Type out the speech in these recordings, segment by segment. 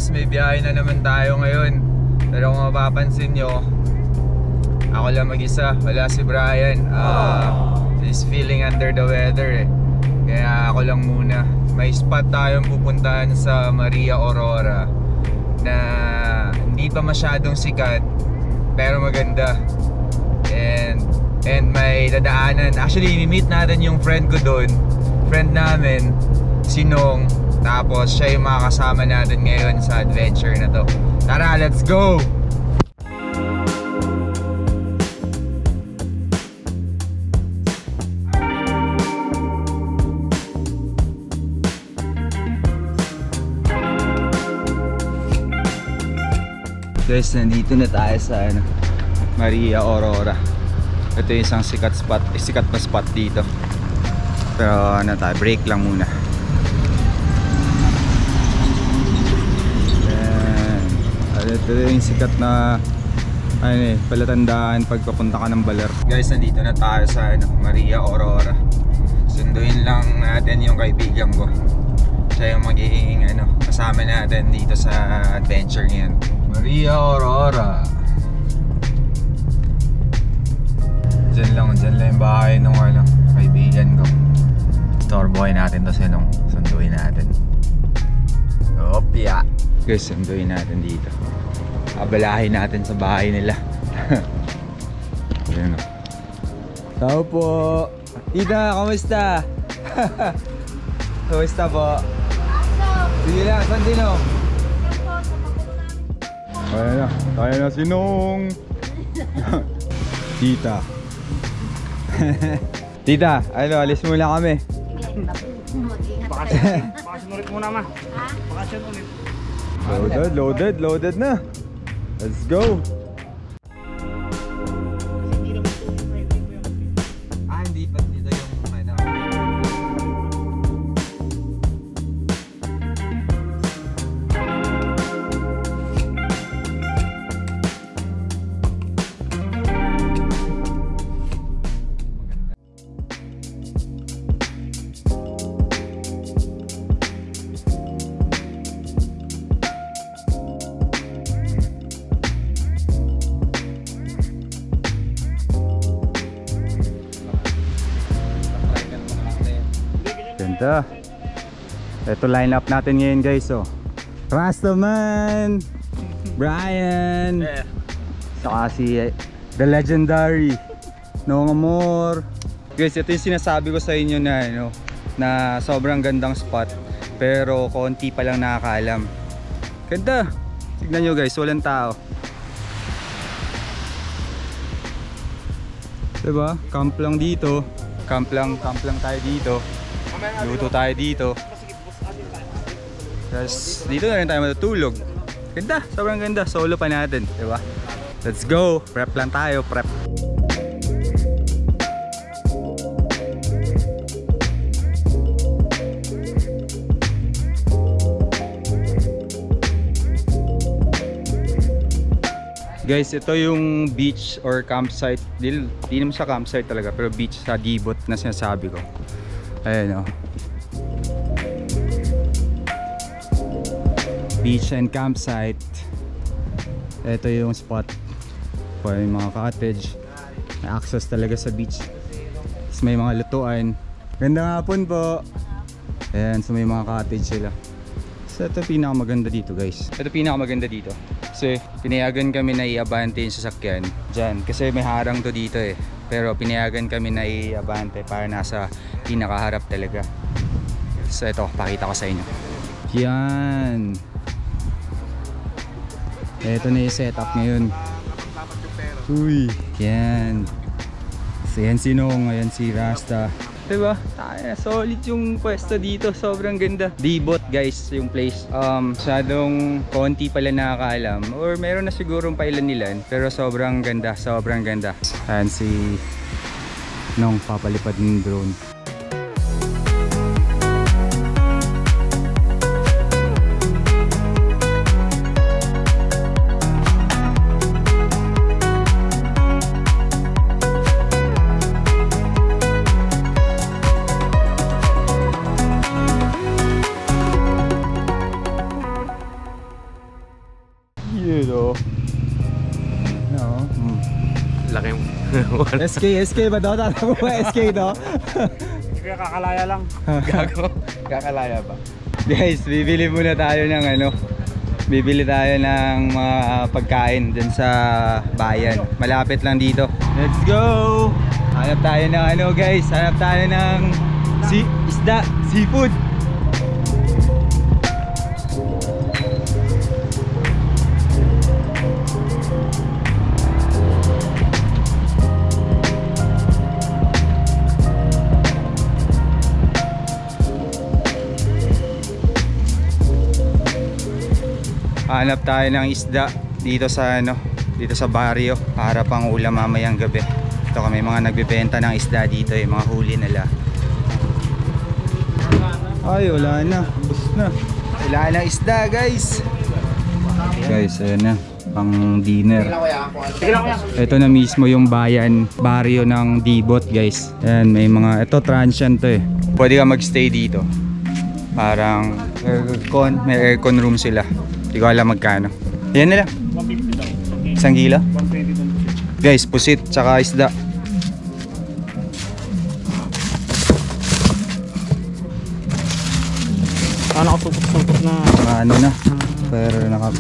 guys, may biyahe na naman tayo ngayon. Pero kung mapapansin nyo, ako lang mag-isa, wala si Brian. He's feeling under the weather eh. Kaya ako lang muna. May spot tayong pupuntahan sa Maria Aurora na hindi pa masyadong sikat pero maganda. And may dadaanan. Actually, i-meet natin yung friend ko doon. Friend namin, si Nong. Tapos siya yung makakasama natin ngayon sa adventure na to. Tara, let's go! Guys, nandito na tayo sa Maria Aurora. Ito yung isang sikat na spot dito. Pero tayo, break lang muna. Ito yung sikat na palatandaan pag papunta ka ng Baler. Guys, nandito na tayo sa Maria Aurora. Sunduin lang natin yung kaibigan ko. Siya yung magiging kasama natin dito sa adventure ngayon. Maria Aurora. Diyan lang yung bahay ng kaibigan ko. Torboy natin to sinong sunduin natin. Opya. Guys, sunduin natin dito. Abalahin natin sa bahay nila. Ayan o. Tao po. Tita, kamusta? Kamusta po? Sige lang, saan Sinong? Kaya na Sinong. Tita. Tita, alis muna kami. Bakasyon ulit muna ma. Bakasyon ulit. Loaded na. Let's go. Hindi pa dito yung ganda. Ito line up natin ngayon guys. Rastaman, Brian, saka si the legendary Nong Amor. Guys, ito yung sinasabi ko sa inyo na sobrang gandang spot pero konti pa lang nakakaalam. Ganda. Tignan nyo guys, walang tao. Diba? Camp lang dito. Camp lang tayo dito. Luto tayo dito. Tapos dito na rin tayo matutulog. Ganda, sobrang ganda. Solo pa natin, diba? Let's go. Prep lang tayo, prep. Guys, ito yung beach or campsite. Di naman sa campsite talaga, pero beach sa Dibot na sinasabi ko. Ayan beach and campsite. Ito yung spot for yung mga cottage. May access talaga sa beach. Tapos may mga lutuan. Ganda hapon po. Ayan, so may mga cottage sila. So ito pinakamaganda dito guys. Ito pinakamaganda dito kasi pinayagan kami na i-abante yung sasakyan dyan. Kasi may harang to dito eh. Pero pinayagan kami na i-abante para nasa pinakaharap talaga. So ito, pakita ko sa inyo. Yan. Ito na yung setup ngayon. Uy, yan. So yan si Nong, ayan si Rasta. Diba? Solid yung pwesto dito. Sobrang ganda. Dibot guys yung place. Masyadong konti pala nakakaalam. Or meron na sigurong pailan-ilan. Pero sobrang ganda. Sobrang ganda. Ayan si Nong papalipad ng drone. oh. No. Laki. SK ba daw? Tatago ba SK daw? Hindi kaya kakalaya lang. Gago. Kakalaya ba? Guys, bibili muna tayo ng ano. Bibili tayo ng mga pagkain dyan sa bayan. Malapit lang dito. Let's go! Hanap tayo ng ano guys. Hanap tayo ng isda, seafood. Hanap tayo ng isda dito sa ano, dito sa baryo para pang ulam mamayang gabi. Ito kami mga nagbebenta ng isda dito, yung mga huli nila. Ay, wala na. Bus na. Wala na isda, guys. Guys, ayan na. Pang dinner. Ito na mismo yung bayan, baryo ng Dibot, guys. Ayan, may mga, ito transient to eh. Pwede ka magstay dito. Parang aircon, may aircon room sila. Hindi ko alam magkano. Yan nila. 150 daw. Isang kilo? 120 daw. Guys, pusit tsaka isda. Ano ako supot-supot na. Ano na? Pero naka...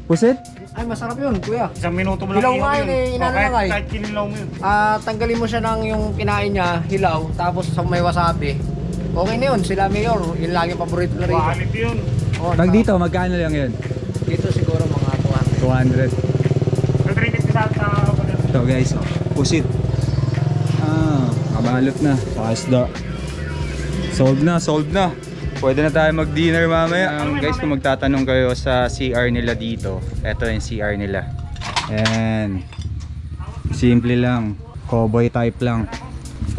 Pusit? Ay, masarap yun, kuya. Isang minuto mo lang Hilaw ihaw nga yun. yun eh, inano kahit, lang eh. kahit kinilaw mo yun. Tanggalin mo siya ng yung kinain niya, hilaw, tapos sa may wasabi. Okay na yun, sila mayor, yun lang yung paborito na rin. Quality yun. Oh, Pag dito, magkano lang yun? dito siguro mga 200. 200. So, 350 sa Ito guys, oh. Pusit. Kabalot na. Saka isda. Sold na. Pwede na tayo mag-dinner mamaya. Guys, kung magtatanong kayo sa CR nila dito, eto yung CR nila. Ayan. Simple lang. Cowboy type lang.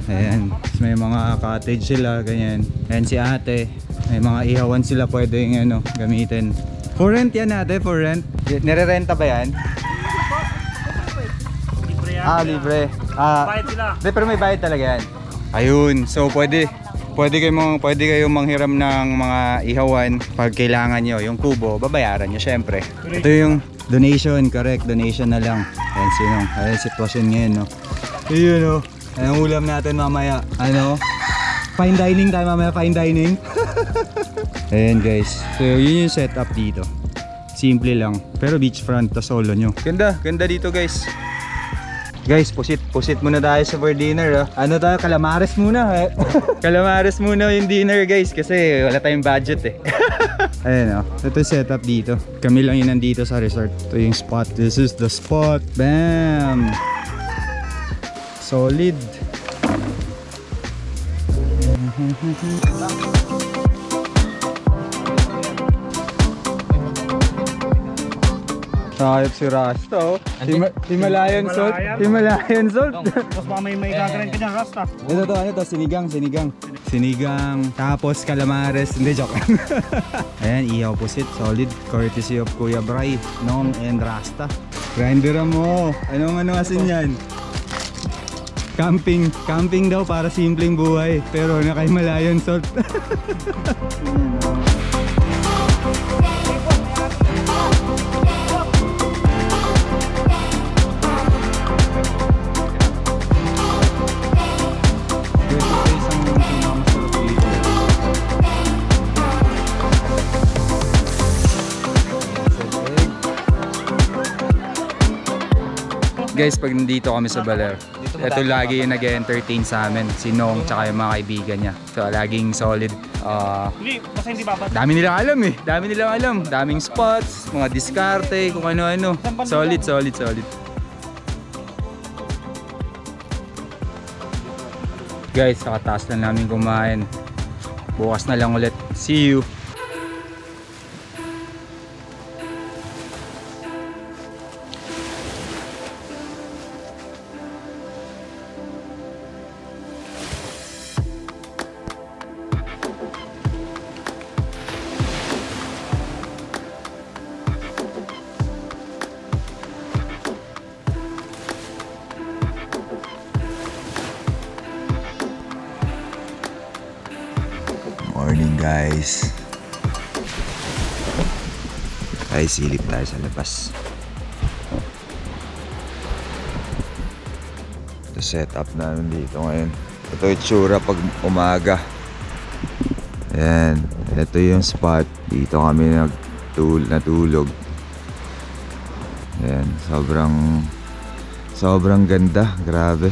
Ayan. May mga cottage sila, ganyan. Ayan si ate. May mga ihawan sila pwedeng ano, gamitin. For rent yan ate, for rent. Nire-renta ba yan? Libre yan. Libre. Bayad sila. Pero may bayad talaga yan. Ayun, so pwede kayong manghiram ng mga ihawan pag kailangan nyo. Yung kubo, babayaran nyo syempre. Ito yung donation, correct, donation na lang. Ayan sinong, ayan sitwasyon ngayon, no. Ayun, no. Anong ulam natin mamaya? Ano? Fine dining tayo mamaya, fine dining. Ayan guys, so yun yung setup dito. Simple lang, pero beachfront to solo nyo. Ganda dito guys. Guys, pusit muna tayo sa for dinner. Ano tayo, calamares muna. Calamares muna yung dinner guys kasi wala tayong budget eh. Ayan ito yung setup dito. Kami lang yun nandito sa resort. Ito yung spot, this is the spot. Bam! Solid. Sayop si Rasta oh. Himalayan salt. Himalayan salt. Tapos baka may gagawin ka dyan, Rasta. Ano to? Sinigang. Tapos calamares. Hindi, joke. Ayan, ihaw pusit. Solid. Courtesy of Kuya Bray, Nong, and Rasta. Grinderan mo. Anong asin yan? Camping daw para simpleng buhay. Pero naka-Himalayan salt. Guys, pag nandito kami sa Baler, ito lagi yung nag-entertain sa amin, si Nong tsaka yung mga kaibigan niya. So laging solid. Hindi, basta hindi babad. Dami nilang alam. Daming spots, mga diskarte, kung ano-ano. Solid. Guys, nakataas na namin kumain. Bukas na lang ulit. See you! Morning guys. Ay, silip tayo sa labas. setup namin dito ngayon. Ito yung tsura pag umaga. Ayan, ito yung spot. Dito kami natulog. Ayan, sobrang ganda, grabe.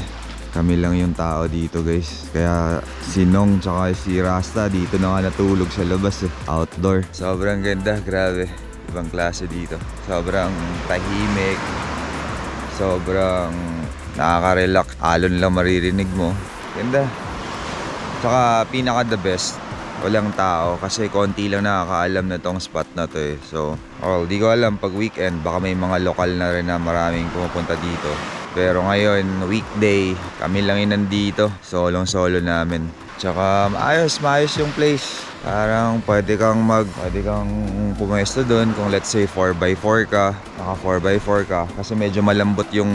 Kami lang yung tao dito guys. Kaya si Nong tsaka si Rasta dito na nga natulog sa labas eh. Outdoor. Sobrang ganda, grabe. Ibang klase dito. Sobrang tahimik. Sobrang nakaka-relax. Alon lang maririnig mo. Ganda. Tsaka pinaka the best, walang tao kasi konti lang nakakaalam na tong spot na to eh. So, di ko alam pag weekend baka may mga lokal na rin na maraming pumupunta dito. Pero ngayon, weekday, kami lang yung nandito. Solong-solo namin. Tsaka maayos yung place. Parang pwede kang pumuesto doon kung let's say 4x4 ka. Naka 4x4 ka. Kasi medyo malambot yung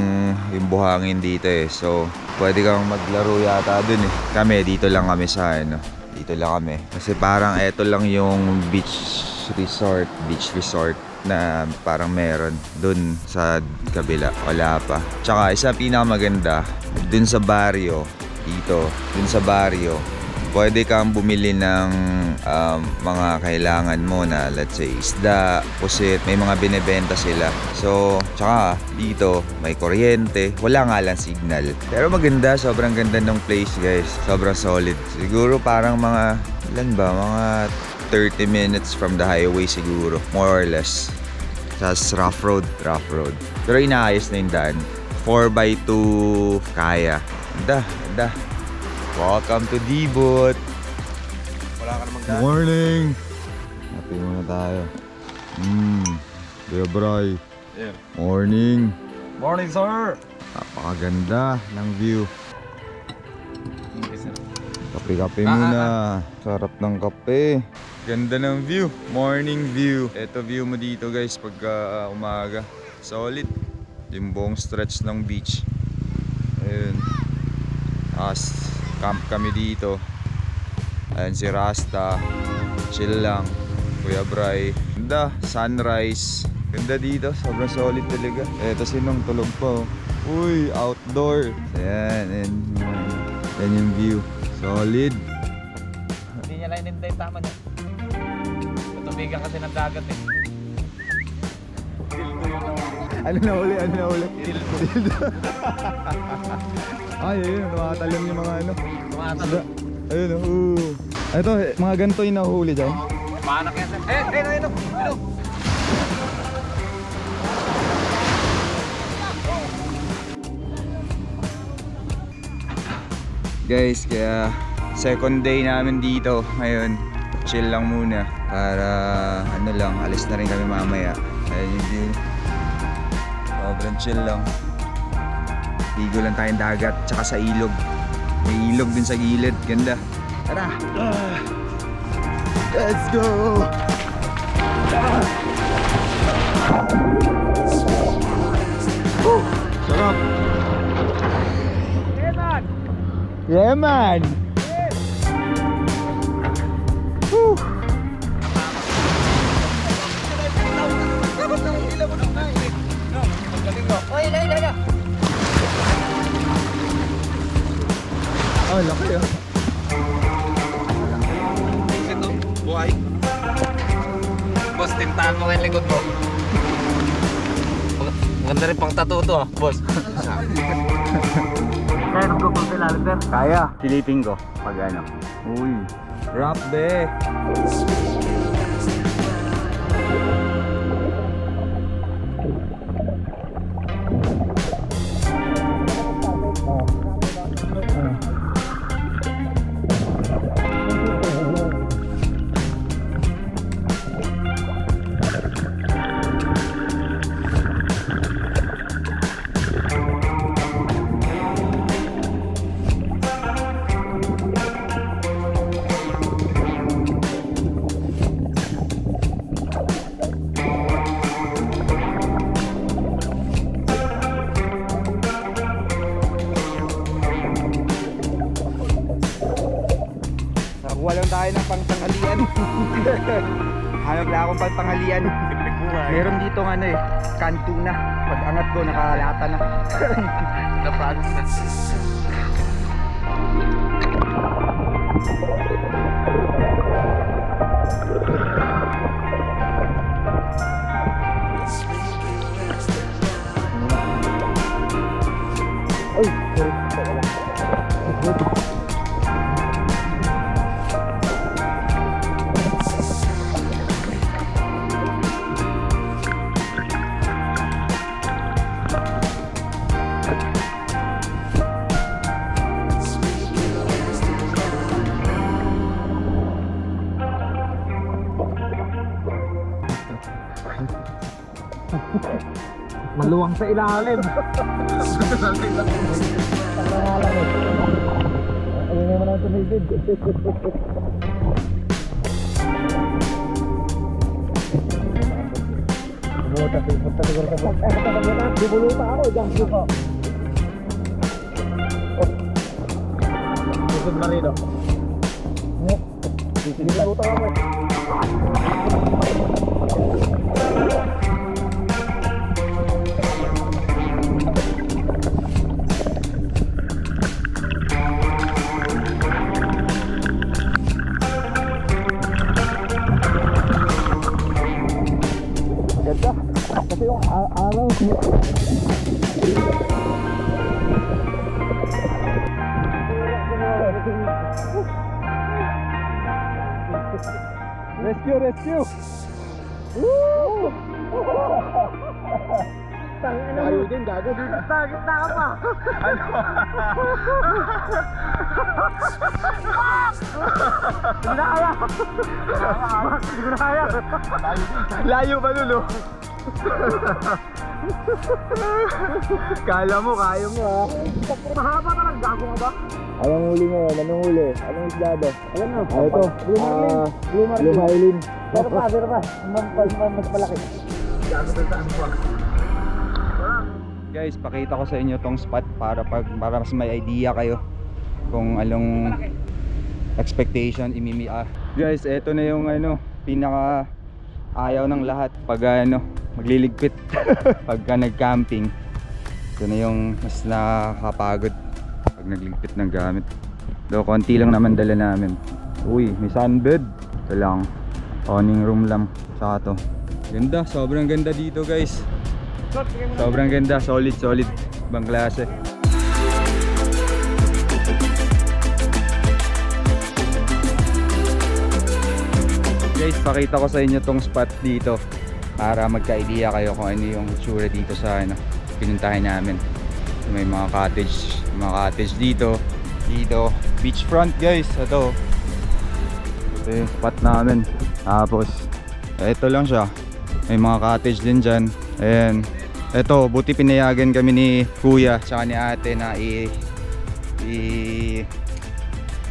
buhangin dito eh. So, pwede kang maglaro yata doon eh. Kami, dito lang kami sa dito lang kami. Kasi parang eto lang yung beach resort na parang meron dun sa kabila, wala pa. Tsaka isa pinakamaganda dun sa baryo, pwede kang bumili ng mga kailangan mo na let's say isda, pusit, may mga binebenta sila. So, tsaka dito may kuryente, wala nga lang signal. Pero maganda, sobrang ganda ng place guys. Sobrang solid. Siguro parang mga 30 minutes from the highway siguro, more or less. Sa rough road. Pero inaayos na yung daan. 4x2 kaya. Ganda. Welcome to Dibot. Wala ka namang daan. Morning. Happy muna tayo. Kuya Bray. Yeah. Morning. Morning, sir. Napakaganda ng view. Kape-kape muna. Sarap ng kape. Ganda ng view. Morning view. Ito view mo dito guys pagka umaga. Solid. Yung buong stretch ng beach. Ayun. Camp kami dito. Ayun si Rasta. Chill lang. Kuya Bray. Ganda. Sunrise. Ganda dito. Sobrang solid talaga. Ito sinong tulog pa oh. Uy, outdoor. Ayan. Yan yung view. Solid. Hindi niya lang inintay tama niya. Tutubigan kasi ng dagat eh. Ano na uli? Ay, ayun, tumatalim yung mga ano. Tumatalon. Ayun, ito, mga ganito yung nahuhuli dyan. Maanak yan sir. Ayun. Guys, kaya second day namin dito ngayon. Chill lang muna para alis na rin kami mamaya. Ayun yung view. Sobrang chill lang. Ligo lang tayong dagat tsaka sa ilog. May ilog din sa gilid. Ganda. Tara! Let's go! Sarap! Yeah man! Woo! Oh, laki ah. Ito, buhay. Boss, tintahan mo kayong likod mo. Maganda rin pang tattoo to ah, boss. Kaya nung gupang sila, sir? Kaya. Silipin ko pag ano. Uy. Rap be. Walang tayo ng pangtanghalian. Hanap na akong pangtanghalian. Meron dito ng ano eh, canned tuna. Pag angat ko, nakalata na. Na-process. Maluwang sa ilalim. Ayun naman ang tumibig. Punta siguro sa vlog. Bubuluta ako, jump ko. Susod na rin, bubuluta ako. Kasi yung araw rescue woo! Tayo din, gago din. Gitna ka pa. Ano? Hindi na kaya. Hindi ko na kaya. Layo pa nulo. Kala mo, kaya mo ha. Mahaba ka lang, gago ka ba? Anong huli mo? Anong huli? Anong isdado? Alam mo? Ito. Blue Marlin. Pero pa. Mas malaki. Gago na saan pa. Guys, pakita ko sa inyo tong spot para mas may idea kayo kung anong expectation guys, eto na yung pinaka ayaw ng lahat pag magliligpit pagka nag-camping. Ito na yung mas nakakapagod pag nagligpit ng gamit. Do konti lang naman dala namin. Uy, may sunbed. Ito lang, awning room lang. Saka to ganda, sobrang ganda dito guys. Sobrang ganda, solid, ibang klase. Guys, pakita ko sa inyo tong spot dito para magka-idea kayo kung ano yung itsura dito sa pinuntahan namin. May mga cottage dito, beachfront guys. Ito yung spot namin. Tapos ito lang siya, may mga cottage din dyan. Ayan. Ito, buti pinayagan kami ni kuya tsaka ni ate na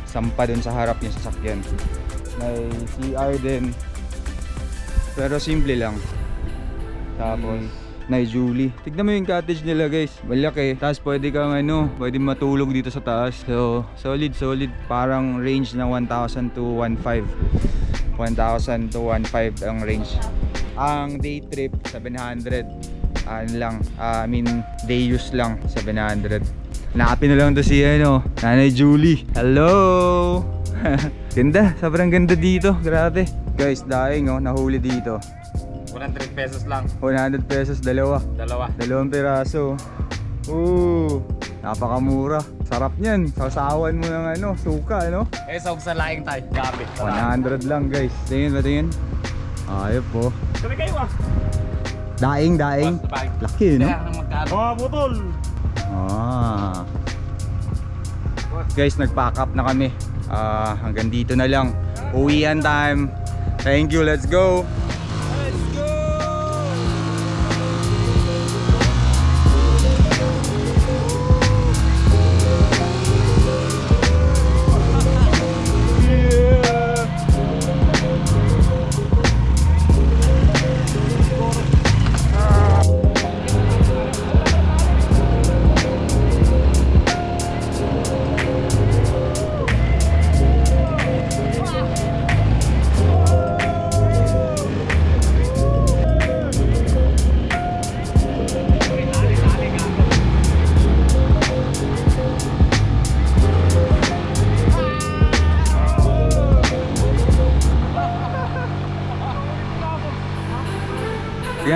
sampa dun sa harap yung sasakyan. May CR din, pero simple lang. Tapos may Julie. Tignan mo yung cottage nila guys, malaki. Tapos pwede kang pwede matulog dito sa taas. So solid, parang range ng 1,000 to 1,500. 1,000 to 1,500 ang range. Ang day trip 700. Day use lang 700. Nakapin na lang to si Nanay Julie. Hello. Ganda, sobrang ganda dito. Grabe guys, daing nahuli dito. 100 pesos lang. 100 pesos, dalawang piraso. Napakamura. Sarap niyan. Sausawan mo ng suka, Sawag sa laing tayo. Gabi. 100 lang guys. Tingin. Ayop po. Sabi kayo Daing. Laki, no? Mga butol. Guys, nag-pack up na kami. Hanggang dito na lang. Uwian time. Thank you, let's go.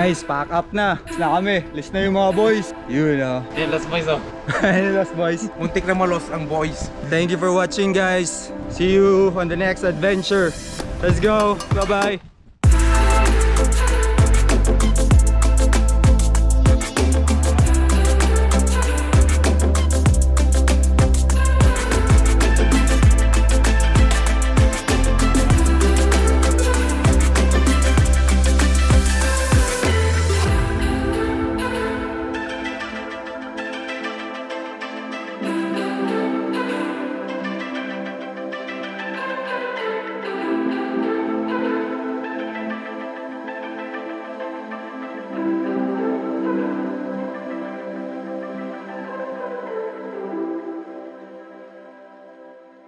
Guys, pack up na. List na kami. List na yung mga boys. Yun oh. Yan, last boys oh. Last boys. Muntik na malos ang boys. Thank you for watching guys. See you on the next adventure. Let's go. Bye-bye.